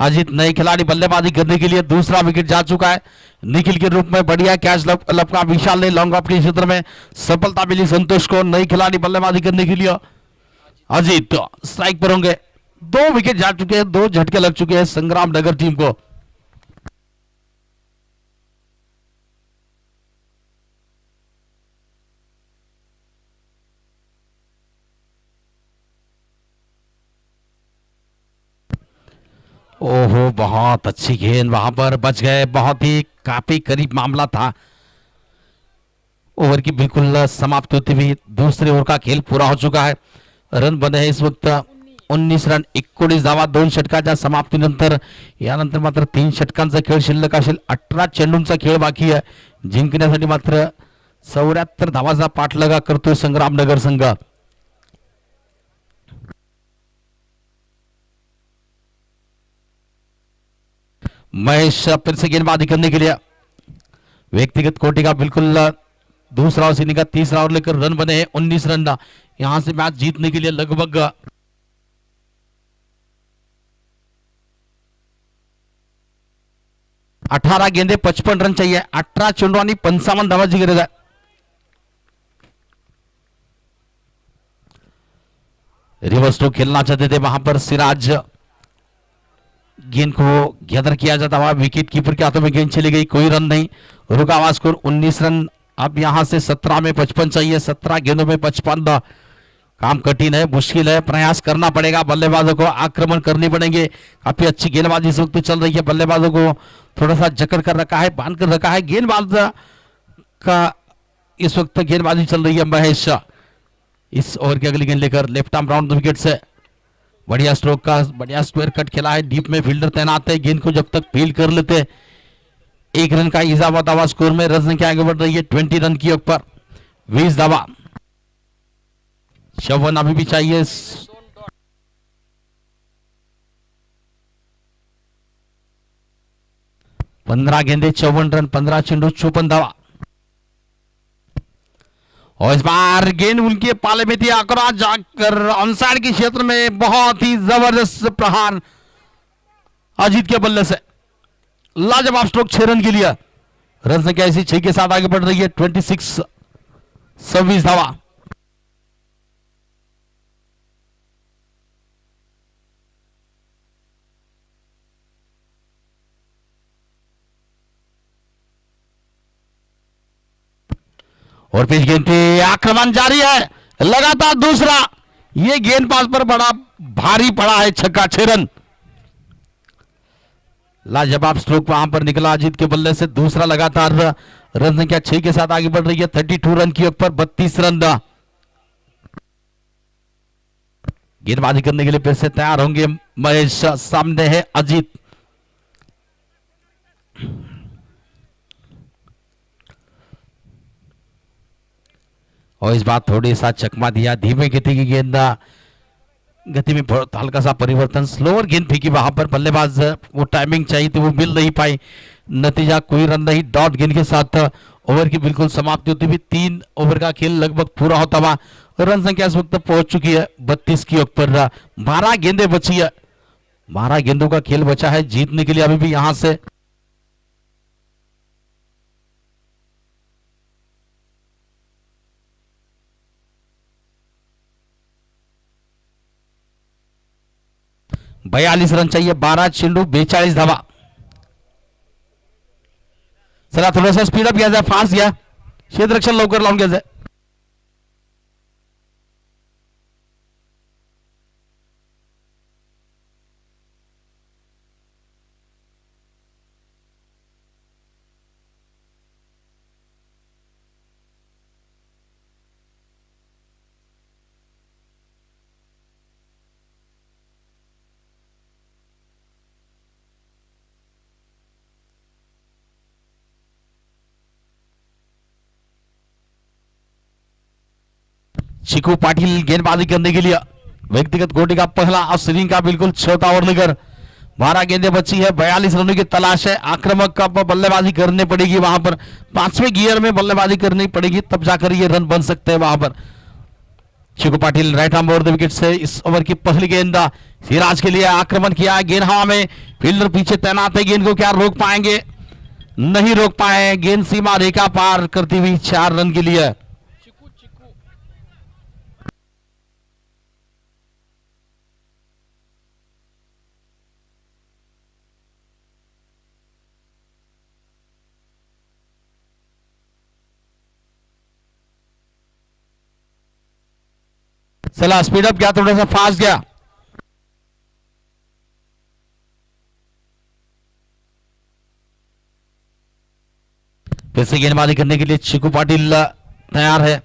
अजीत नए खिलाड़ी बल्लेबाजी करने के लिए, दूसरा विकेट जा चुका है निखिल के रूप में। बढ़िया कैच लपका विशाल ने लॉन्ग ऑफ के क्षेत्र में, सफलता मिली संतोष को। नई खिलाड़ी बल्लेबाजी करने के लिए अजीत स्ट्राइक पर होंगे। 2 विकेट जा चुके हैं, 2 झटके लग चुके हैं संग्राम नगर टीम को। ओहो बहुत अच्छी गेंद, वहां पर बच गए, बहुत ही काफी करीब मामला था। ओवर की बिल्कुल समाप्त होती हुई दूसरे ओवर का खेल पूरा हो चुका है। रन बने हैं इस वक्त 19 रन 19 धावा, 2 षटकाच्या समाप्तीनंतर यानंतर मात्र 3 षटकांचा खेळ शिल्लक असेल। 18 चेंडूंचा खेळ बाकी आहे, जिंकण्यासाठी मात्र 74 धावांचा पाठलागा करतोय संग्रामनगर संघ। महेश फिर से गेंदबाजी करने के लिए, व्यक्तिगत कोटि का बिल्कुल दूसरा और सीनी का तीसरा ओवर लेकर रन बने हैं 19 रन। यहां से मैच जीतने के लिए लगभग 18 गेंदे 55 रन चाहिए। 18 चेंडू आणि 55 धावांची गरज आहे। रिवर्स स्ट्रोक खेलना चाहते थे वहां पर सिराज, गेंद को गैदर किया जाता हुआ विकेट कीपर के हाथों में गेंद चली गई, कोई रन नहीं। रुका हुआ स्कोर 19 रन। अब यहां से 17 में 55 चाहिए, 17 गेंदों में 55। काम कठिन है, मुश्किल है, प्रयास करना पड़ेगा बल्लेबाजों को, आक्रमण करने पड़ेंगे। काफी अच्छी गेंदबाजी इस वक्त चल रही है, बल्लेबाजों को थोड़ा सा जकड़ कर रखा है, बांध कर रखा है। गेंदबाज का इस वक्त गेंदबाजी चल रही है महेश। इस ओवर की अगली गेंद लेकर लेफ्ट आर्म राउंड विकेट से बढ़िया स्ट्रोक का बढ़िया स्क्वायर कट खेला है। डीप में फील्डर तैनात है, गेंद को जब तक फील्ड कर लेते 1 रन का इजाफा दावा स्कोर में। रन संख्या आगे बढ़ रही है 20 रन की ऊपर 20 दावा। चौवन अभी भी चाहिए। 15 गेंदे 54 रन 15 चेंडू 54 धावा। और इस बार गेंद उनके पाले में थी, आकर जाकर ऑनसाइड के क्षेत्र में बहुत ही जबरदस्त प्रहार अजीत के बल्ले से। लाजवाब स्ट्रोक 6 रन के लिए। रन संख्या इसी 6 के साथ आगे बढ़ रही है 26 26 धावा। और पिच गेंद पे आक्रमण जारी है, लगातार दूसरा। ये गेंदबाज पर बड़ा भारी पड़ा है, छक्का 6 रन। लाजवाब स्ट्रोक वहां पर निकला अजीत के बल्ले से, दूसरा लगातार। रन संख्या 6 के साथ आगे बढ़ रही है 32 रन की ऊपर 32 रन। गेंदबाजी करने के लिए फिर से तैयार होंगे महेश, सामने है अजीत। और इस बार थोड़ी सा चकमा दिया, धीमे गति की गेंद, गति में हल्का सा परिवर्तन, स्लोअर गेंद फेंकी वहां पर। बल्लेबाज वो टाइमिंग चाहिए थी, वो मिल नहीं पाई। नतीजा कोई रन नहीं, डॉट गेंद के साथ ओवर की बिल्कुल समाप्ति होती हुई 3 ओवर का खेल लगभग पूरा होता हुआ। रन संख्या इस वक्त पहुंच चुकी है 32 की ऊपर। 12 गेंदें बची है, 12 गेंदों का खेल बचा है जीतने के लिए अभी भी यहां से। बयालीस रन चाहिए, 12 चेंडू 42 धावा। चला थोड़ा सा स्पीड अप किया जाए, फास्ट गया क्षेत्र रक्षण लवकर लावून घ्यायचं। चिकू पाटिल गेंदबाजी करने के लिए व्यक्तिगत गोटी का पहला और स्विंग का बिल्कुल छोटा ओवर लेकर। 12 गेंदें बची है, 42 रनों की तलाश है। आक्रामक का बल्लेबाजी करनी पड़ेगी वहां पर, 5वें गियर में बल्लेबाजी करनी पड़ेगी, तब जाकर ये रन बन सकते हैं वहां पर। Chiku Patil right arm over the wicket से इस ओवर की पहली गेंद सिराज के लिए। आक्रमण किया, गेंद हवा में, फील्डर पीछे तैनात है, गेंद को क्या रोक पाएंगे? नहीं रोक पाए, गेंद सीमा रेखा पार करती हुई 4 रन के लिए। चला स्पीड अप गया, थोड़ा सा फास्ट गया। फिर से गेंदबाजी करने के लिए चिकू पाटिल तैयार है।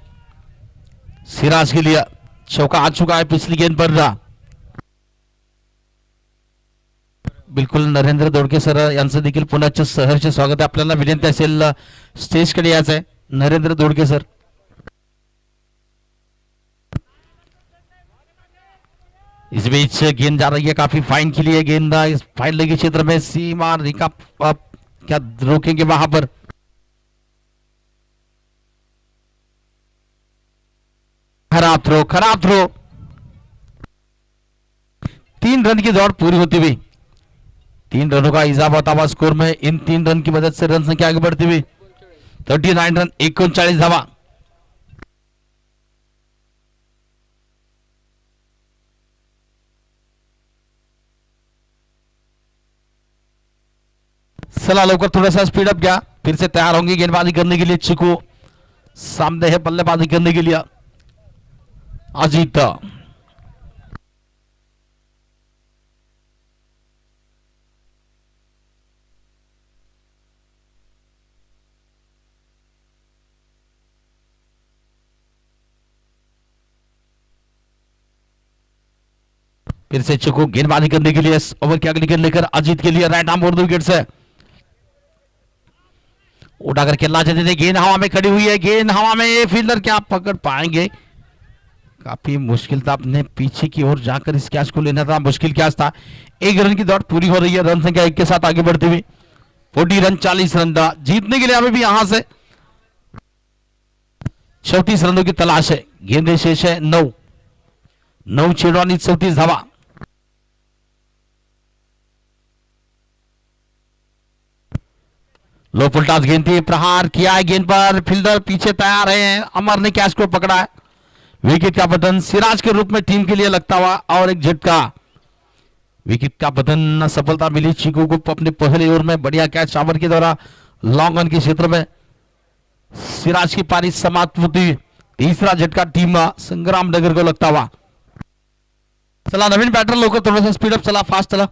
सिराज के लिए चौका आ चुका है पिछली गेंद पर। बिलकुल नरेंद्र दोडके सर यांचं देखील पुन्हा सहर्ष स्वागत आहे। आपल्याला विनंती असेल स्टेजकडे यायचं आहे, नरेंद्र दोडके सर। इस बीच गेंद जा रही है काफी फाइन के लिए, गेंद इस फाइन लगी क्षेत्र में, सीमा रेखा क्या रोकेंगे वहां पर? खराब थ्रो, खराब थ्रो। 3 रन की दौड़ पूरी होती हुई, 3 रनों का इजाफा होता हुआ स्कोर में। इन 3 रन की मदद से रन संख्या आगे बढ़ती हुई 39 रन 39 धावा। चला लवकर थोड़ा सा स्पीड अप गया, फिर से तैयार होंगे गेंदबाजी करने के लिए। चिकू सामने है बल्लेबाजी करने के लिए अजीत। फिर से चिको गेंदबाजी करने के लिए ओवर की अगली गेंद लेकर अजीत के लिए राइट आर्म और 2 विकेट से उठाकर खेलना चाहते थे। गेंद हवा में खड़ी हुई है, गेंद हवा में, फील्डर क्या पकड़ पाएंगे? काफी मुश्किल था, अपने पीछे की ओर जाकर इस कैच को लेना था, मुश्किल कैच था। 1 रन की दौड़ पूरी हो रही है, रन संख्या 1 के साथ आगे बढ़ती हुई 40 रन 40 रन जीतने के लिए हमें भी यहां से 34 रनों की तलाश है। गेंदे शेष है 9 चेंडू आणि 34 धावा। लो फुलटास गेंद थी, प्रहार किया है गेंद पर, फील्डर पीछे तैयार है, अमर ने कैच को पकड़ा है। विकेट का पतन सिराज के रूप में टीम के लिए लगता हुआ और एक झटका। विकेट का पतन, सफलता मिली चीकू को अपने पहले ओवर में, बढ़िया कैच आवर के द्वारा लॉन्ग ऑन के क्षेत्र में सिराज की पारी समाप्त होती। तीसरा झटका टीम संग्राम नगर को लगता हुआ। चला नवीन बैटर लोग थोड़ा सा स्पीड अप चला, फास्ट चला।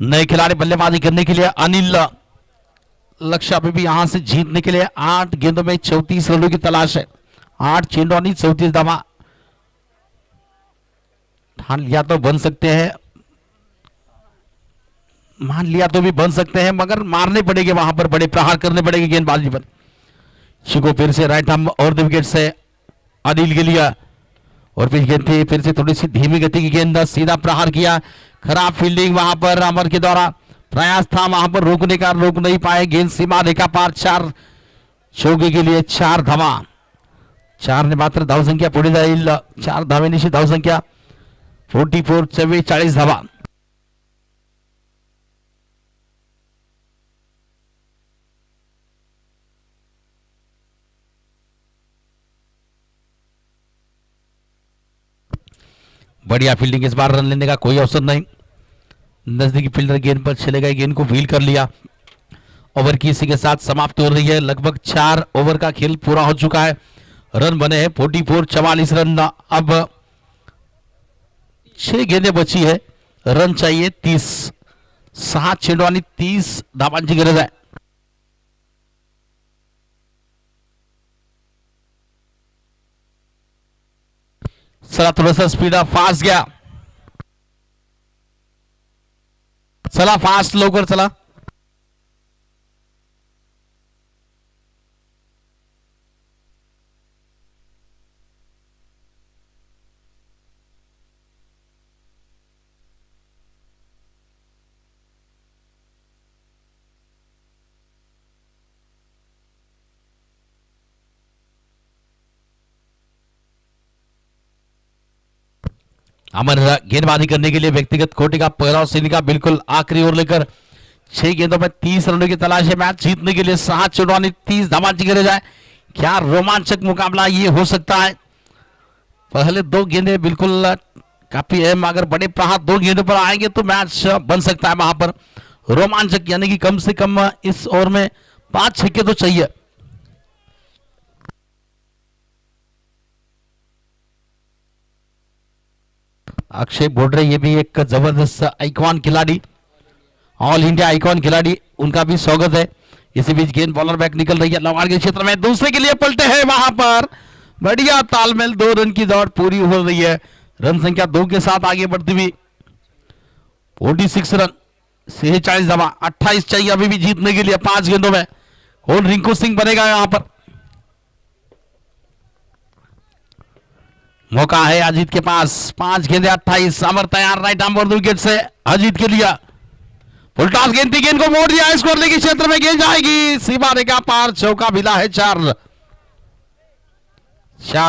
नए खिलाड़ी बल्लेबाजी करने के लिए अनिल, लक्ष्य अभी भी यहां से जीतने के लिए 8 गेंदों में 34 रनों की तलाश है। 8 चेंडू आणि 34 धावा। ठान लिया तो बन सकते हैं, मान लिया तो भी बन सकते हैं, मगर मारने पड़ेंगे वहां पर, बड़े प्रहार करने पड़ेंगे गेंदबाजी पर। शिको फिर से राइट आर्म और 2 विकेट से अनिल के लिए, और फिर गेंद थी, फिर से थोड़ी सी धीमी गति की गेंद, सीधा प्रहार किया। खराब फील्डिंग वहां पर अमर के द्वारा, प्रयास था वहां पर रोकने का, रोक नहीं पाए। गेंद सीमा रेखा पार, 4 चौके के लिए 4 धावा। 4 ने मात्र धाव संख्या पुढे जाईल, 4 धावेनिशी धाव संख्या 44 44 धावा। बढ़िया फील्डिंग, इस बार रन लेने का कोई अवसर नहीं। नजदीकी फील्डर गेंद पर चले गए, गेंद को फील कर लिया। ओवर की इसी के साथ समाप्त हो रही है। लगभग 4 ओवर का खेल पूरा हो चुका है। रन बने हैं 44 44 रन। अब 6 गेंदें बची है, रन चाहिए 30। 6 चेंडू आणि 30 धावांची गरज आहे। चला थोडासा स्पीड फास्ट गया, चला फास्ट लवकर चला। अमर गेंदबाजी करने के लिए व्यक्तिगत कोटि का पहला सीधी का बिल्कुल आखिरी ओवर लेकर 6 गेंदों में 30 रनों की तलाश है। मैच जीतने के लिए 7 चेंडू आणि 30 धावांची गरज है। क्या रोमांचक मुकाबला ये हो सकता है। पहले 2 गेंदें बिल्कुल काफी अहम, अगर बड़े प्रहार 2 गेंदों पर आएंगे तो मैच बन सकता है वहां पर रोमांचक, यानी कि कम से कम इस ओवर में 5 छक्के तो चाहिए। अक्षय बोडरे, ये भी एक जबरदस्त आइकॉन खिलाड़ी, ऑल इंडिया आइकॉन खिलाड़ी, उनका भी स्वागत है। इसी बीच गेंद बॉलर बैक निकल रही है लवार के क्षेत्र में, दूसरे के लिए पलटे हैं वहां पर, बढ़िया तालमेल, 2 रन की दौड़ पूरी हो रही है। रन संख्या 2 के साथ आगे बढ़ती हुई 46 रन 46 धावा। 28 चाहिए अभी भी जीतने के लिए 5 गेंदों में। कौन रिंकू सिंह बनेगा यहां पर, मौका है अजीत के पास। 5 गेंदे 28, अमर तैयार, राइट आर्म और 2 विकेट से अजीत के लिए। फुलटॉस गेंद थी, गेंद को मोड़ दिया, स्कोर के क्षेत्र में गेंद जाएगी, सीमा रेखा पार, चौका मिला है। 4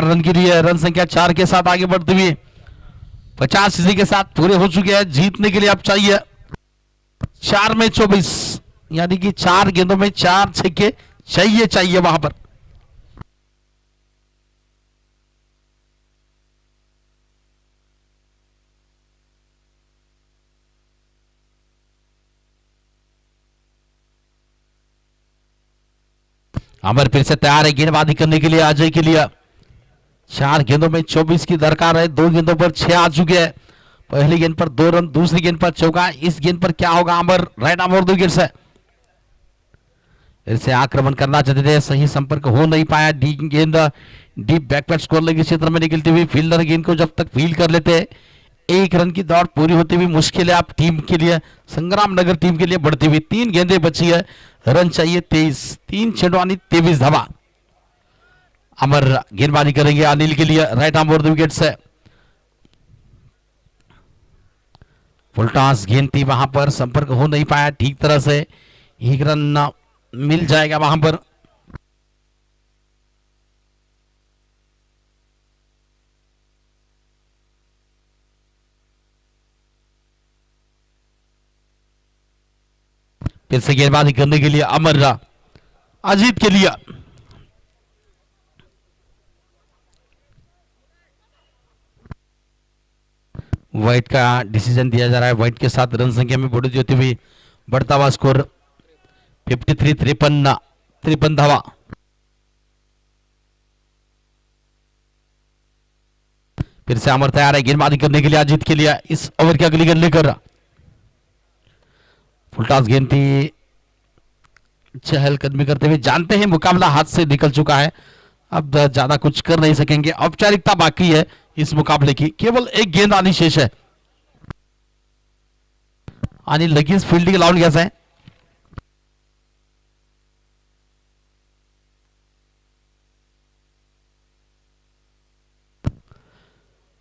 रन के लिए, रन संख्या 4 के साथ आगे बढ़ती हुई 50 इसी के साथ पूरे हो चुके हैं। जीतने के लिए अब चाहिए 4 में 24, यानी कि 4 गेंदों में 4 छक्के चाहिए वहां पर। अमर फिर से तैयार है गेंदबाजी करने के लिए अजय के लिए। 4 गेंदों में 24 की दरकार है, 2 गेंदों पर 6 आ चुके हैं। पहली गेंद पर 2 रन, दूसरी गेंद पर चौका। इस गेंद पर क्या होगा अमर? राइट आर्म और 2 विकेट से फिर से आक्रमण करना चाहते थे, सही संपर्क हो नहीं पाया। डी गेंद डीप बैकवर्ड स्कोर लगी क्षेत्र में निकलती हुई फील्डर गेंद को जब तक फील कर लेते, 1 रन की दौड़ पूरी होती हुई मुश्किल है आप टीम के लिए, संग्राम नगर टीम के लिए बढ़ती हुई। 3 गेंदें बची है, रन चाहिए 23, 3 छेड़वानी 23 धावा। अमर गेंदबाजी करेंगे अनिल के लिए, राइट आर्म और 2 विकेट से। फुल टॉस गेंद थी, वहां पर संपर्क हो नहीं पाया ठीक तरह से, 1 रन मिल जाएगा वहां पर। फिर से गेंदबाजी करने के लिए अमर अजीत के लिए, व्हाइट का डिसीजन दिया जा रहा है। व्हाइट के साथ रन संख्या में बढ़ोतरी होती हुई बढ़ता हुआ स्कोर 53, 53 धावा। फिर से अमर तैयार है गेंदबाजी करने के लिए अजीत के लिए, इस ओवर की अगली गेंद लेकर। फुलटॉस गेंद थी, चहलकदमी करते हुए जानते हैं मुकाबला हाथ से निकल चुका है, अब ज्यादा कुछ कर नहीं सकेंगे। औपचारिकता बाकी है इस मुकाबले की, केवल 1 गेंद आनी शेष है। अनिल लगेच फील्डिंग लावून घ्यायचं आहे।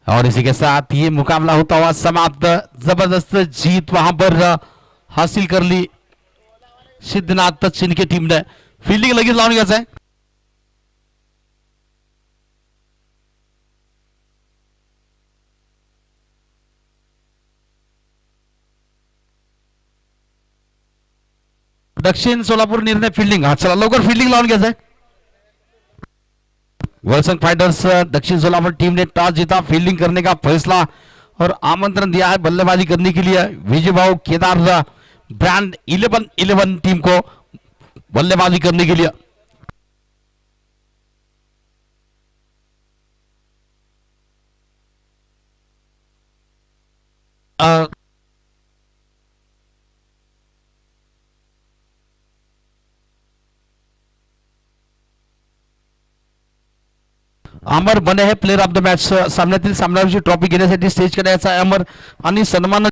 और इसी के साथ ये मुकाबला होता हुआ समाप्त। जबरदस्त जीत वहां पर हासिल कर ली सिद्धनाथ चिन्ह की टीम ने। फील्डिंग लगेच लावून घ्यायचं आहे। दक्षिण सोलापूर निर्णय फील्डिंग, हा चला लवकर फील्डिंग लावून घ्यायचं आहे। वर्सन फाइटर्स दक्षिण सोलापुर टीम ने टॉस जीता, फील्डिंग करने का फैसला और आमंत्रण दिया है बल्लेबाजी करने के लिए विजय भाव केदार ब्रांड 11-11 टीम को बल्लेबाजी करने के लिए। अमर बने हैं प्लेयर ऑफ द मॅच, सामन्यातील सामन्याविषयी ट्रॉफी घेण्यासाठी स्टेज कडे यायचा अमर आणि सन्मान